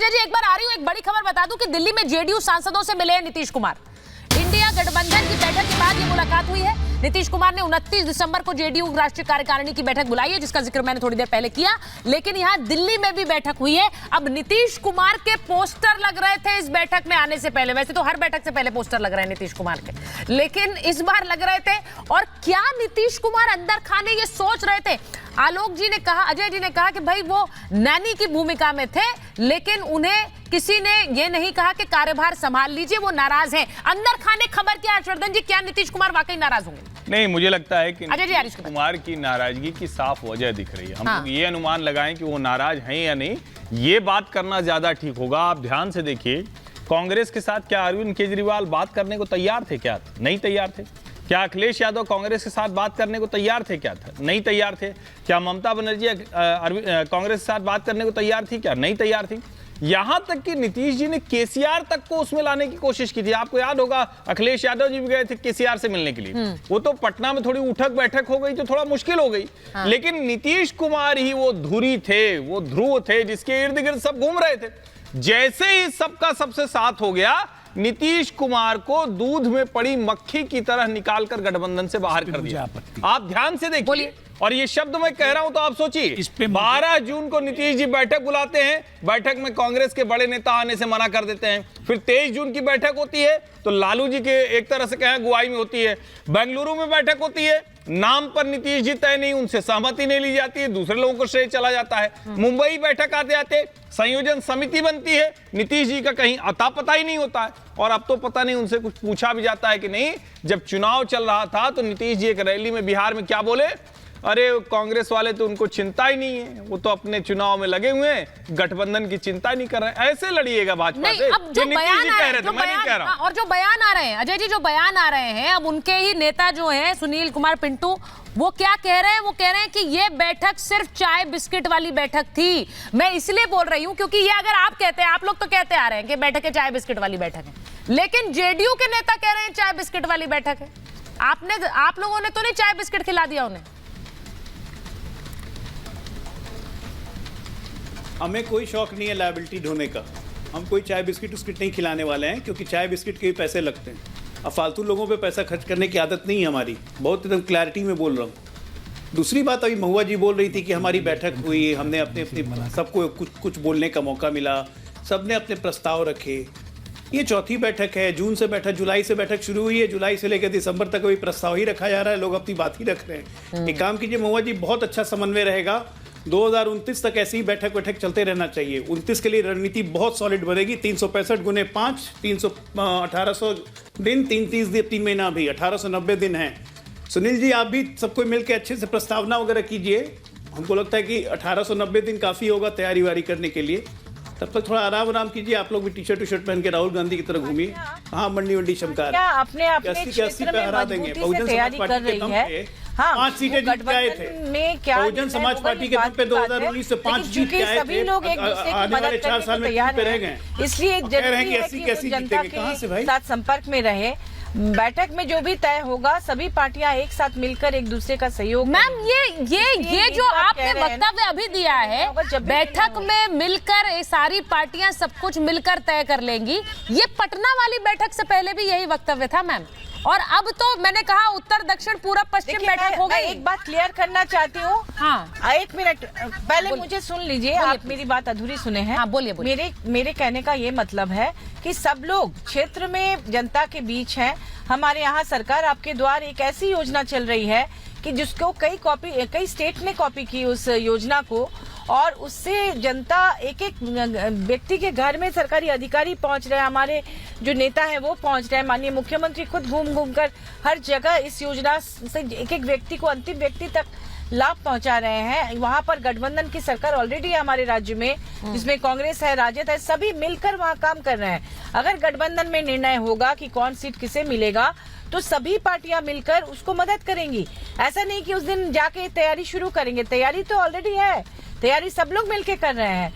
अजय जी एक बार आ रही हूँ, एक बड़ी खबर बता दूं कि दिल्ली में जेडीयू सांसदों से मिले हैं नीतीश कुमार। इंडिया गठबंधन की बैठक के बाद ये मुलाकात हुई है। नीतीश कुमार ने 29 दिसंबर को जेडीयू राष्ट्रीय कार्यकारिणी की बैठक बुलाई है, जिसका जिक्र मैंने थोड़ी देर पहले किया। लेकिन यहां दिल्ली में भी बैठक हुई है। अब नीतीश कुमार के पोस्टर लग रहे थे इस बैठक में आने से पहले, वैसे तो हर बैठक से पहले पोस्टर लग रहे हैं नीतीश कुमार के, लेकिन इस बार लग रहे थे। और क्या नीतीश कुमार अंदर खाने ये सोच रहे थे? आलोक जी ने कहा, अजय जी ने कहा कि भाई वो नैनी की भूमिका में थे, लेकिन उन्हें किसी ने ये नहीं कहा कि कार्यभार संभाल लीजिए, वो नाराज हैं। अंदर खाने खबर क्या, हर्षवर्धन जी, क्या नीतीश कुमार वाकई नाराज होंगे? नहीं, मुझे लगता है कि नीतीश कुमार की नाराजगी की साफ वजह दिख रही है। हम लोग ये अनुमान लगाएं कि वो नाराज हैं या नहीं, ये बात करना ज्यादा ठीक होगा। आप ध्यान से देखिए, कांग्रेस के साथ क्या अरविंद केजरीवाल बात करने को तैयार थे? क्या नहीं तैयार थे? क्या अखिलेश यादव कांग्रेस के साथ बात करने को तैयार थे? क्या था? नहीं तैयार थे। क्या ममता बनर्जी कांग्रेस के साथ बात करने को तैयार थी? क्या नहीं तैयार थी। यहां तक कि नीतीश जी ने केसीआर तक को उसमें लाने की कोशिश की थी। आपको याद होगा, अखिलेश यादव जी भी गए थे केसीआर से मिलने के लिए। वो तो पटना में थोड़ी उठक बैठक हो गई तो थोड़ा मुश्किल हो गई। लेकिन नीतीश कुमार ही वो धुरी थे, वो ध्रुव थे जिसके इर्द गिर्द सब घूम रहे थे। जैसे ही सबका सबसे साथ हो गया, नीतीश कुमार को दूध में पड़ी मक्खी की तरह निकालकर गठबंधन से बाहर कर दिया। आप ध्यान से देखिए, और ये शब्द मैं कह रहा हूं तो आप सोचिए, 12 जून को नीतीश जी बैठक बुलाते हैं, बैठक में कांग्रेस के बड़े नेता आने से मना कर देते हैं। फिर 23 जून की बैठक होती है तो लालू जी के एक तरह से कहें अगुवाई में होती है। बेंगलुरु में बैठक होती है, नाम पर नीतीश जी तय नहीं, उनसे सहमति नहीं ली जाती है, दूसरे लोगों को श्रेय चला जाता है। मुंबई बैठक आते आते संयोजन समिति बनती है, नीतीश जी का कहीं अता पता ही नहीं होता है। और अब तो पता नहीं उनसे कुछ पूछा भी जाता है कि नहीं। जब चुनाव चल रहा था तो नीतीश जी एक रैली में बिहार में क्या बोले? अरे कांग्रेस वाले तो उनको चिंता ही नहीं है, वो तो अपने चुनाव में लगे हुए हैं, गठबंधन की चिंता नहीं कर रहे हैं। ऐसे लड़िएगा भाजपा से। अब जो बयान आ रहे हैं, मैं नहीं कह रहा हूं। और जो बयान आ रहे हैं अजय जी, जो बयान आ रहे हैं, अब उनके ही नेता जो हैं सुनील कुमार पिंटू, वो क्या कह रहे हैं? वो कह रहे हैं कि ये बैठक सिर्फ चाय बिस्किट वाली बैठक थी। मैं इसलिए बोल रही हूं क्योंकि ये अगर आप कहते हैं, आप लोग तो कहते आ रहे हैं कि बैठक है चाय बिस्किट वाली बैठक है, लेकिन जेडीयू के नेता कह रहे हैं चाय बिस्किट वाली बैठक है। आप लोगों ने तो नहीं चाय बिस्किट खिला दिया उन्हें? हमें कोई शौक नहीं है लायबिलिटी ढोने का। हम कोई चाय बिस्किट उस्किट नहीं खिलाने वाले हैं, क्योंकि चाय बिस्किट के भी पैसे लगते हैं। अब फालतू लोगों पे पैसा खर्च करने की आदत नहीं है हमारी। बहुत एकदम क्लैरिटी में बोल रहा हूँ। दूसरी बात, अभी महुआ जी बोल रही थी कि हमारी बैठक हुई, हमने अपने सबको कुछ बोलने का मौका मिला, सबने अपने प्रस्ताव रखे। ये चौथी बैठक है, जून से बैठक, जुलाई से बैठक शुरू हुई है, जुलाई से लेकर दिसंबर तक वही प्रस्ताव ही रखा जा रहा है, लोग अपनी बात ही रख रहे हैं। एक काम कीजिए महुआ जी, बहुत अच्छा समन्वय रहेगा। 2029 तक ऐसी ही बैठक चलते रहना चाहिए। 29 के लिए रणनीति बहुत सॉलिड बनेगी। 365 गुने 5, 1800 दिन, 3 महीना भी 1890 दिन है। सुनील जी, आप भी सबको मिलकर अच्छे से प्रस्तावना वगैरह कीजिए। हमको लगता है कि 1890 दिन काफी होगा तैयारी वारी करने के लिए। तब तक थोड़ा आराम की आप लोग भी टी शर्ट पहन के राहुल गांधी की तरह घूमिए। हाँ, मंडी वंडी चमकार अपने क्षेत्र में हरा देंगे। बहुजन तैयारी कर रही है। हाँ, 5 सीटें जीत के आए थे बहुजन समाज पार्टी के दम पे 2019 से 5 जीत के आए थे। सभी लोग एक दूसरे की मदद करने को तैयार हैं, इसलिए जरूरी है कि जनता के साथ संपर्क में रहे। बैठक में जो भी तय होगा, सभी पार्टियां एक साथ मिलकर एक दूसरे का सहयोग। मैम, ये जो आपने वक्तव्य अभी दिया है, बैठक में मिलकर सारी पार्टियां सब कुछ मिलकर तय कर लेंगी, ये पटना वाली बैठक से पहले भी यही वक्तव्य था मैम। और अब तो मैंने कहा उत्तर दक्षिण पूरब पश्चिम बैठक हो गई। एक बात क्लियर करना चाहती हूँ। हाँ, 1 मिनट पहले मुझे सुन लीजिए, आप मेरी बात अधूरी सुने हैं। हाँ, बोलिए। मेरे कहने का ये मतलब है कि सब लोग क्षेत्र में जनता के बीच हैं। हमारे यहाँ सरकार आपके द्वार एक ऐसी योजना चल रही है कि जिसको कई स्टेट ने कॉपी की उस योजना को, और उससे जनता एक एक व्यक्ति के घर में सरकारी अधिकारी पहुंच रहे हैं, हमारे जो नेता है वो पहुंच रहे हैं, माननीय मुख्यमंत्री खुद घूम कर हर जगह इस योजना से एक एक व्यक्ति को, अंतिम व्यक्ति तक लाभ पहुंचा रहे हैं। वहां पर गठबंधन की सरकार ऑलरेडी है हमारे राज्य में, जिसमें कांग्रेस है, राजद है, सभी मिलकर वहां काम कर रहे हैं। अगर गठबंधन में निर्णय होगा कि कौन सीट किसे मिलेगा, तो सभी पार्टियां मिलकर उसको मदद करेंगी। ऐसा नहीं कि उस दिन जाके तैयारी शुरू करेंगे, तैयारी तो ऑलरेडी है, तैयारी सब लोग मिलकर कर रहे हैं।